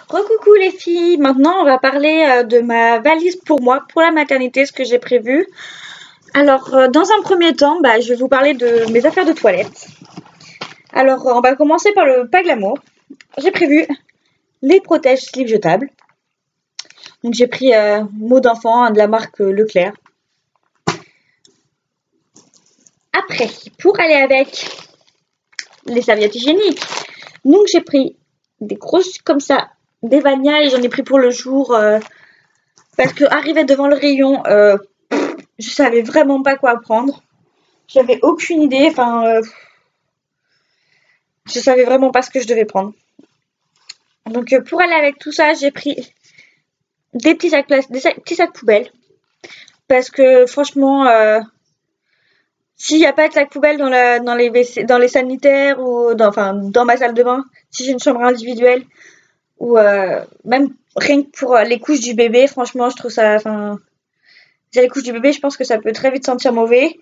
Recoucou les filles, maintenant on va parler de ma valise pour moi, pour la maternité, ce que j'ai prévu. Alors dans un premier temps, je vais vous parler de mes affaires de toilette. Alors on va commencer par le pas glamour. J'ai prévu les protège-slip jetables. Donc j'ai pris mot d'enfant de la marque Leclerc. Après, pour aller avec les serviettes hygiéniques, donc j'ai pris des grosses comme ça, des Vania, et j'en ai pris pour le jour parce que arrivé devant le rayon, je savais vraiment pas quoi prendre. J'avais aucune idée, je savais vraiment pas ce que je devais prendre. Donc pour aller avec tout ça, j'ai pris des petits sacs poubelles parce que franchement, s'il n'y a pas de sac poubelle dans les WC, dans les sanitaires ou dans ma salle de bain, si j'ai une chambre individuelle ou même rien que pour les couches du bébé, franchement, je trouve ça, les couches du bébé, je pense que ça peut très vite sentir mauvais.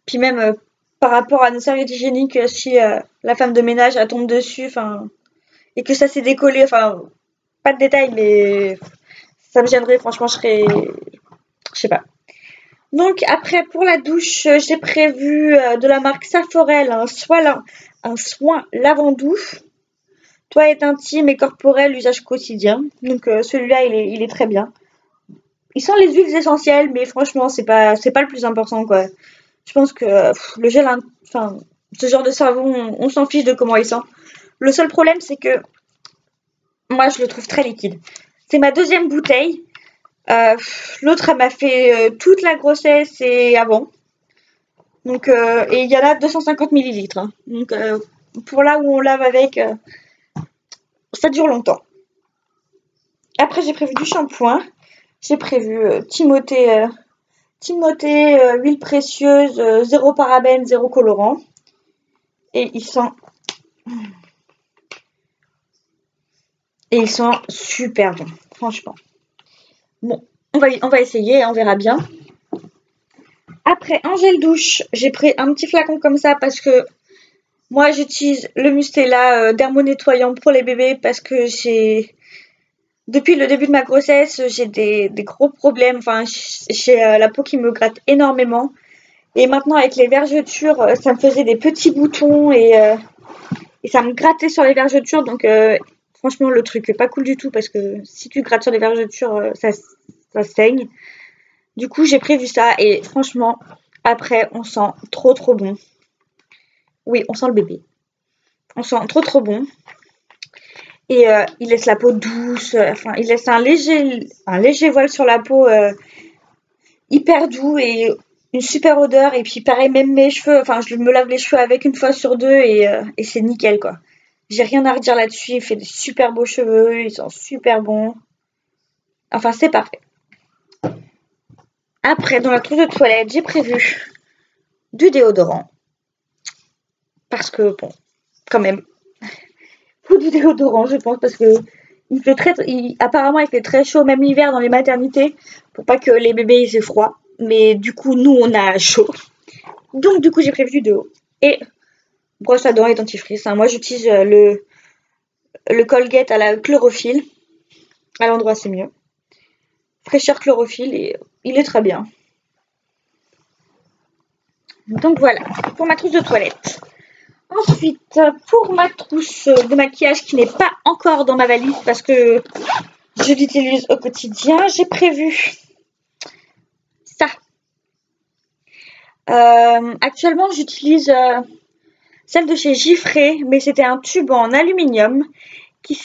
Puis même par rapport à une serviette hygiénique, si la femme de ménage elle tombe dessus, et que ça s'est décollé, pas de détails, mais ça me gênerait, franchement, je sais pas. Donc après pour la douche, j'ai prévu de la marque Saforel un soin lavant-douche, toilette intime et corporelle, usage quotidien. Donc celui-là il est très bien. Il sent les huiles essentielles, mais franchement c'est pas le plus important quoi. Je pense que le gel, ce genre de savon, on s'en fiche de comment il sent. Le seul problème c'est que moi je le trouve très liquide. C'est ma deuxième bouteille. L'autre elle m'a fait toute la grossesse et avant. Donc et il y en a 250 millilitres. Hein. Donc pour là où on lave avec, ça dure longtemps. Après j'ai prévu du shampoing. J'ai prévu Timothée, huile précieuse, zéro parabène, zéro colorant. Et il sent super bon, franchement. Bon, on va essayer, on verra bien. Après, un gel douche, j'ai pris un petit flacon comme ça parce que moi j'utilise le Mustela dermonettoyant pour les bébés parce que depuis le début de ma grossesse, j'ai des gros problèmes. J'ai la peau qui me gratte énormément. Et maintenant, avec les vergetures, ça me faisait des petits boutons et ça me grattait sur les vergetures. Donc, franchement, le truc est pas cool du tout parce que si tu grattes sur les vergetures, ça saigne. Du coup, j'ai prévu ça et franchement, après, on sent trop bon. Oui, on sent le bébé. On sent trop bon. Et il laisse la peau douce. Il laisse un léger voile sur la peau hyper doux et une super odeur. Et puis pareil, même mes cheveux, je me lave les cheveux avec une fois sur deux et c'est nickel quoi. J'ai rien à redire là-dessus. Il fait des super beaux cheveux, ils sont super bons. Enfin, c'est parfait. Après, dans la trousse de toilette, j'ai prévu du déodorant. Parce que, bon, quand même, faut du déodorant, je pense, parce que apparemment, il fait très chaud, même l'hiver dans les maternités, pour pas que les bébés aient froid. Mais du coup, nous, on a chaud. Donc, du coup, j'ai prévu du déo. Et brosse à dents et dentifrice. Moi, j'utilise le Colgate à la chlorophylle. À l'endroit, c'est mieux. Fraîcheur chlorophylle et il est très bien. Donc voilà, pour ma trousse de toilette. Ensuite, pour ma trousse de maquillage qui n'est pas encore dans ma valise parce que je l'utilise au quotidien, j'ai prévu ça. Actuellement, j'utilise celle de chez Giffré, mais c'était un tube en aluminium qui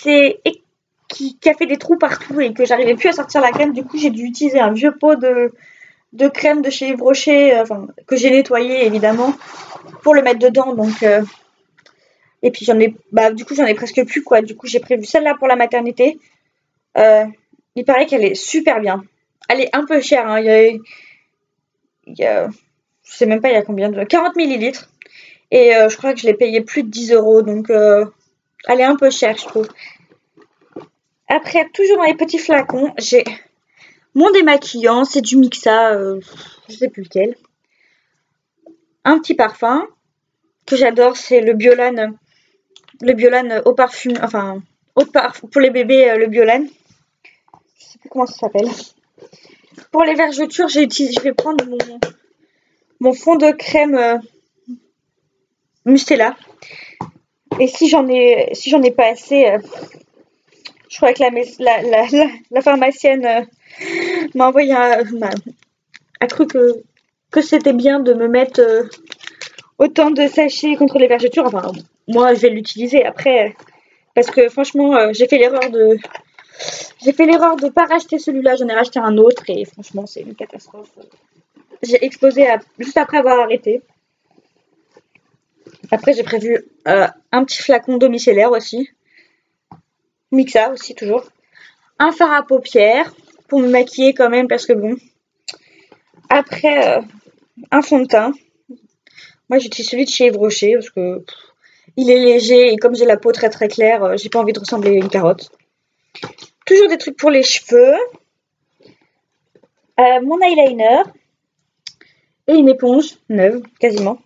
a fait des trous partout et que j'arrivais plus à sortir la crème. Du coup, j'ai dû utiliser un vieux pot de crème de chez Yves Rocher, que j'ai nettoyé évidemment, pour le mettre dedans. Donc, et puis j'en ai presque plus quoi. Du coup, j'ai prévu celle-là pour la maternité. Il paraît qu'elle est super bien. Elle est un peu chère. Hein. Je sais même pas il y a combien de 40 millilitres. Et je crois que je l'ai payé plus de 10 euros. Donc, elle est un peu chère, je trouve. Après, toujours dans les petits flacons, j'ai mon démaquillant. C'est du Mixa, je sais plus lequel. Un petit parfum que j'adore, c'est le Biolan au parfum, pour les bébés, le Biolan. Je sais plus comment ça s'appelle. Pour les vergetures, je vais prendre mon fond de crème Mustela. Et si j'en ai pas assez, je crois que la pharmacienne m'a envoyé un truc que c'était bien de me mettre autant de sachets contre les vergetures. Enfin, moi, je vais l'utiliser après. Parce que franchement, j'ai fait l'erreur de pas racheter celui-là. J'en ai racheté un autre et franchement, c'est une catastrophe. J'ai explosé juste après avoir arrêté. Après, j'ai prévu un petit flacon d'eau micellaire aussi. Mixa aussi, toujours. Un fard à paupières pour me maquiller quand même parce que bon. Après, un fond de teint. Moi, j'utilise celui de chez Yves Rocher parce que il est léger et comme j'ai la peau très très claire, j'ai pas envie de ressembler à une carotte. Toujours des trucs pour les cheveux. Mon eyeliner. Et une éponge neuve, quasiment.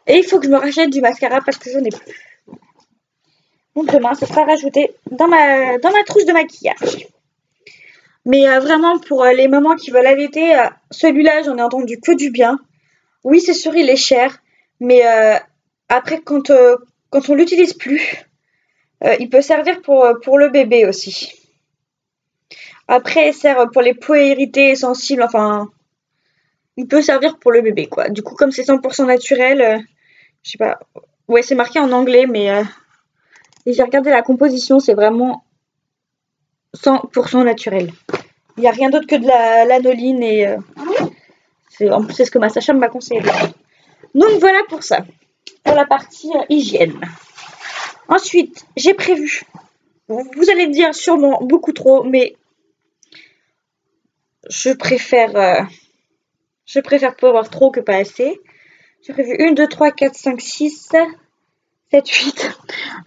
Et il faut que je me rachète du mascara parce que j'en ai plus. Donc demain, ça sera rajouté dans ma trousse de maquillage. Mais vraiment, pour les mamans qui veulent allaiter, celui-là, j'en ai entendu que du bien. Oui, c'est sûr, il est cher. Mais après, quand on l'utilise plus, il peut servir pour le bébé aussi. Après, il sert pour les peaux irritées et sensibles. Enfin, il peut servir pour le bébé, quoi. Du coup, comme c'est 100% naturel, je sais pas. Ouais, c'est marqué en anglais, mais et j'ai regardé la composition, c'est vraiment 100% naturel. Il n'y a rien d'autre que de l'anoline et en plus c'est ce que ma sage-femme m'a conseillé. Donc voilà pour ça, pour la partie hygiène. Ensuite, j'ai prévu, vous allez me dire sûrement beaucoup trop, mais je préfère pas avoir trop que pas assez. J'ai prévu 1, 2, 3, 4, 5, 6, 7, 8,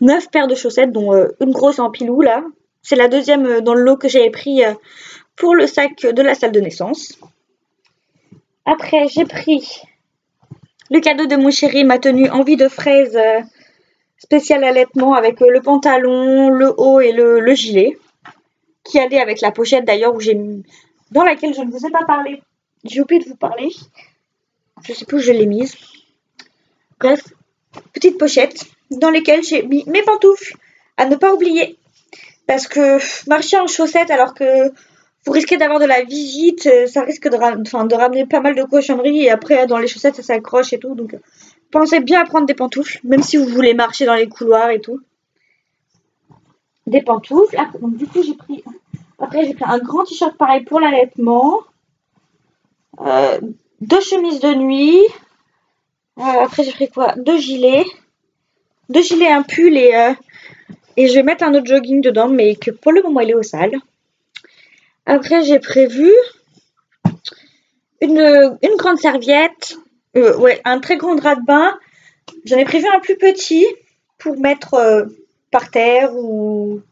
9 paires de chaussettes, dont une grosse en pilou là. C'est la deuxième dans le lot que j'avais pris pour le sac de la salle de naissance. Après, j'ai pris le cadeau de mon chéri, ma tenue envie de fraise spéciale allaitement avec le pantalon, le haut et le gilet. Qui allait avec la pochette d'ailleurs dans laquelle je ne vous ai pas parlé. J'ai oublié de vous parler. Je sais plus où je l'ai mise. Bref, petite pochette dans laquelle j'ai mis mes pantoufles à ne pas oublier. Parce que marcher en chaussettes alors que vous risquez d'avoir de la visite, ça risque de ramener pas mal de cochonneries et après dans les chaussettes ça s'accroche et tout. Donc pensez bien à prendre des pantoufles, même si vous voulez marcher dans les couloirs et tout. Des pantoufles. Donc du coup j'ai pris un grand t-shirt pareil pour l'allaitement. 2 chemises de nuit. Après j'ai pris quoi? 2 gilets. 2 gilets, un pull et je vais mettre un autre jogging dedans, mais que pour le moment il est au sale. Après j'ai prévu une grande serviette. Ouais, un très grand drap de bain. J'en ai prévu un plus petit pour mettre par terre ou...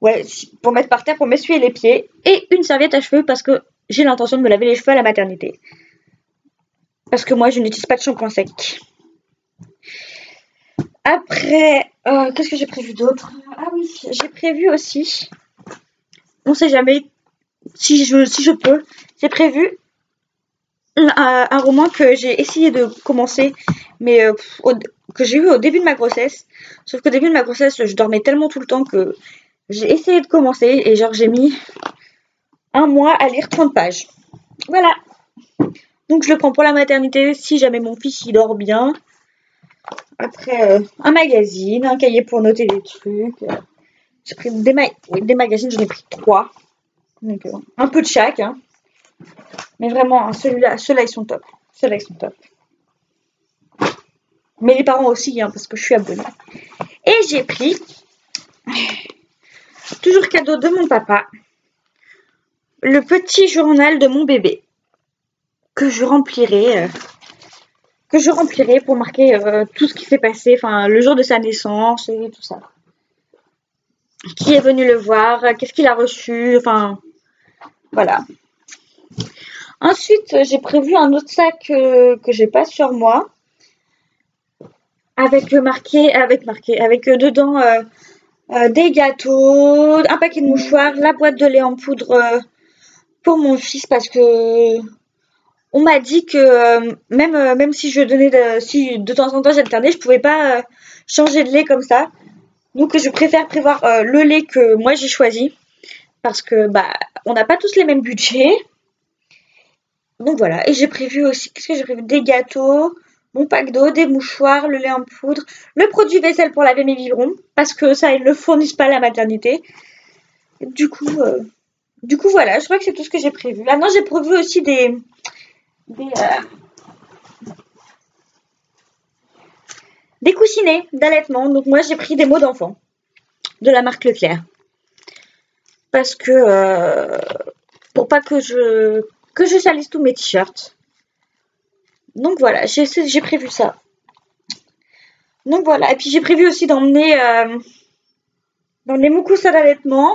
Ouais, pour mettre par terre, pour m'essuyer les pieds. Et une serviette à cheveux parce que j'ai l'intention de me laver les cheveux à la maternité. Parce que moi, je n'utilise pas de shampoing sec. Après, qu'est-ce que j'ai prévu d'autre? Ah oui, j'ai prévu aussi, on sait jamais si je peux, j'ai prévu un roman que j'ai essayé de commencer, mais que j'ai eu au début de ma grossesse. Sauf qu'au début de ma grossesse, je dormais tellement tout le temps que j'ai essayé de commencer et genre j'ai mis un mois à lire 30 pages. Voilà. Donc je le prends pour la maternité si jamais mon fils il dort bien. Après, un magazine, un cahier pour noter des trucs. J'ai pris des magazines, j'en ai pris 3. Donc, un peu de chaque. Hein. Mais vraiment, hein, ceux-là, ils sont top. Ceux-là, ils sont top. Mais les parents aussi, hein, parce que je suis abonnée. Et j'ai pris, toujours cadeau de mon papa, le petit journal de mon bébé. Que je remplirai pour marquer tout ce qui s'est passé, enfin le jour de sa naissance et tout ça. Qui est venu le voir, qu'est-ce qu'il a reçu, enfin voilà. Ensuite, j'ai prévu un autre sac que j'ai pas sur moi, avec dedans des gâteaux, un paquet de mouchoirs, la boîte de lait en poudre pour mon fils parce que on m'a dit que même si je donnais si de temps en temps j'alternais, je pouvais pas changer de lait comme ça. Donc je préfère prévoir le lait que moi j'ai choisi parce que bah on n'a pas tous les mêmes budgets. Donc voilà, et j'ai prévu aussi, qu'est-ce que j'ai prévu? Des gâteaux, mon pack d'eau, des mouchoirs, le lait en poudre, le produit vaisselle pour laver mes biberons, parce que ça, ils ne le fournissent pas à la maternité. Du coup, voilà, je crois que c'est tout ce que j'ai prévu. Ah non, j'ai prévu aussi des, euh, des coussinets d'allaitement. Donc moi, j'ai pris des mots d'enfant de la marque Leclerc. Parce que, pour pas que je salisse tous mes t-shirts. Donc voilà, j'ai prévu ça. Donc voilà, et puis j'ai prévu aussi d'emmener mon coussin d'allaitement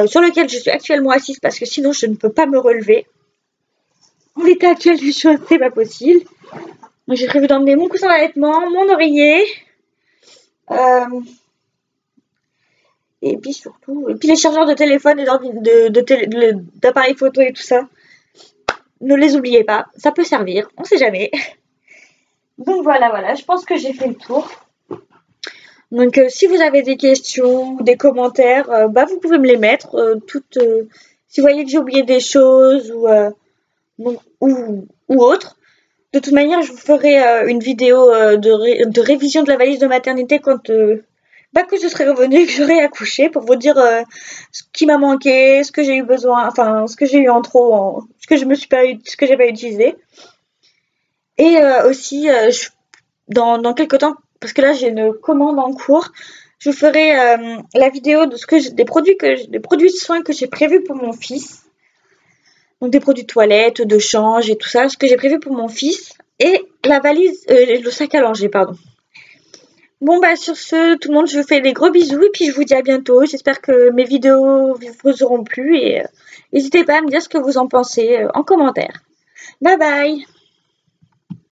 sur lequel je suis actuellement assise parce que sinon je ne peux pas me relever. En l'état actuel du choses, c'est pas possible. Donc j'ai prévu d'emmener mon coussin d'allaitement, mon oreiller, et puis surtout, et puis les chargeurs de téléphone et d'appareils photo et tout ça. Ne les oubliez pas, ça peut servir, on sait jamais. Donc voilà, je pense que j'ai fait le tour. Donc si vous avez des questions ou des commentaires, vous pouvez me les mettre. Si vous voyez que j'ai oublié des choses ou autre. De toute manière, je vous ferai une vidéo de révision de la valise de maternité quand que je serai revenue et que j'aurai accouché pour vous dire ce qui m'a manqué, ce que j'ai eu besoin, enfin ce que j'ai eu en trop, ce que j'ai pas utilisé. Et aussi, dans quelques temps, parce que là j'ai une commande en cours, je vous ferai la vidéo de des produits de soins que j'ai prévus pour mon fils. Donc des produits de toilette, de change et tout ça, ce que j'ai prévu pour mon fils. Et la valise, le sac à langer, pardon. Bon sur ce, tout le monde, je vous fais des gros bisous et puis je vous dis à bientôt. J'espère que mes vidéos vous auront plu et n'hésitez pas à me dire ce que vous en pensez en commentaire. Bye bye!